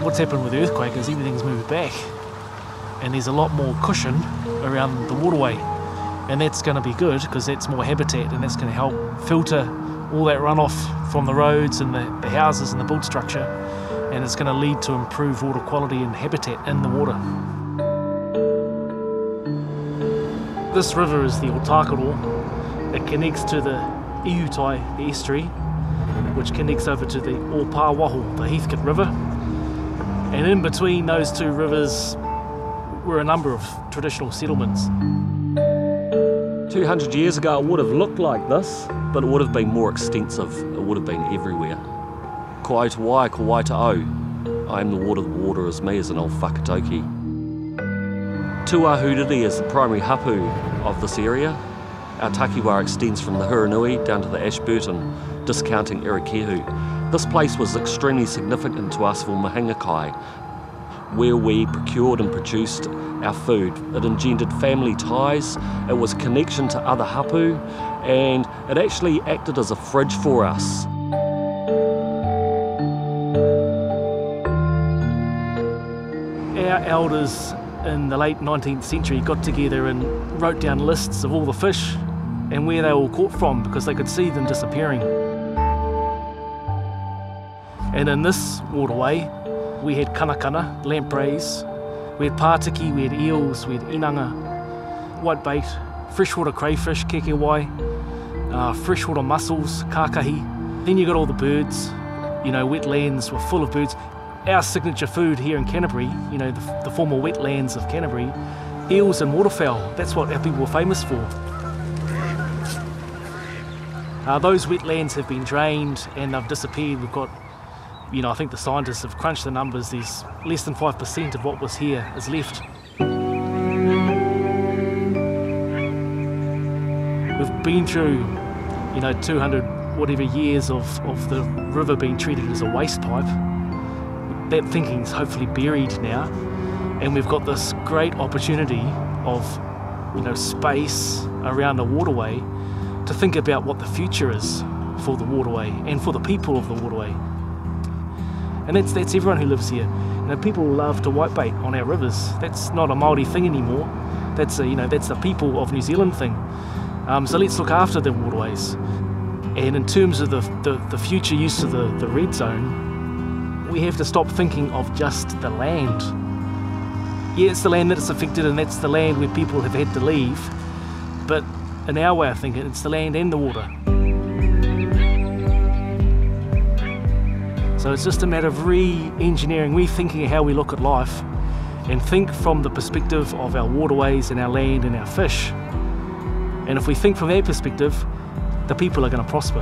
what's happened with the earthquake is everything's moved back and there's a lot more cushion around the waterway, and that's going to be good because that's more habitat and that's going to help filter all that runoff from the roads and the houses and the built structure, and it's going to lead to improved water quality and habitat in the water. This river is the Otakaro. It connects to the Iutai, the estuary, which connects over to the Opawaho, the Heathcote River. And in between those two rivers were a number of traditional settlements. 200 years ago it would have looked like this, but it would have been more extensive. It would have been everywhere. Ko ai te wai, ko ai te au. I am the water is me as an old whakatauki. Tuahuriri is the primary hapu of this area. Our takiwā extends from the Huranui down to the Ashburton, discounting Irakehu. This place was extremely significant to us for Mahinga Kai, where we procured and produced our food. It engendered family ties, it was a connection to other hapu, and it actually acted as a fridge for us. Our elders in the late 19th century got together and wrote down lists of all the fish and where they were all caught from, because they could see them disappearing. And in this waterway we had kanakana, lampreys, we had pātiki, we had eels, we had inanga, whitebait, freshwater crayfish, kekewai, freshwater mussels, kākahi. Then you got all the birds, wetlands were full of birds. Our signature food here in Canterbury, the former wetlands of Canterbury, eels and waterfowl, that's what our people were famous for. Those wetlands have been drained and they've disappeared. We've got, I think the scientists have crunched the numbers, there's less than 5% of what was here is left. We've been through, 200 whatever years of the river being treated as a waste pipe. That thinking's hopefully buried now, and we've got this great opportunity of, space around the waterway to think about what the future is for the waterway and for the people of the waterway. And that's everyone who lives here. People love to whitebait on our rivers. That's not a Māori thing anymore. That's the people of New Zealand thing. So let's look after the waterways. And in terms of the future use of the red zone, we have to stop thinking of just the land. Yeah, it's the land that is affected and that's the land where people have had to leave, but in our way of thinking, it's the land and the water. So it's just a matter of re-engineering, rethinking how we look at life, and think from the perspective of our waterways and our land and our fish. And if we think from that perspective, the people are going to prosper.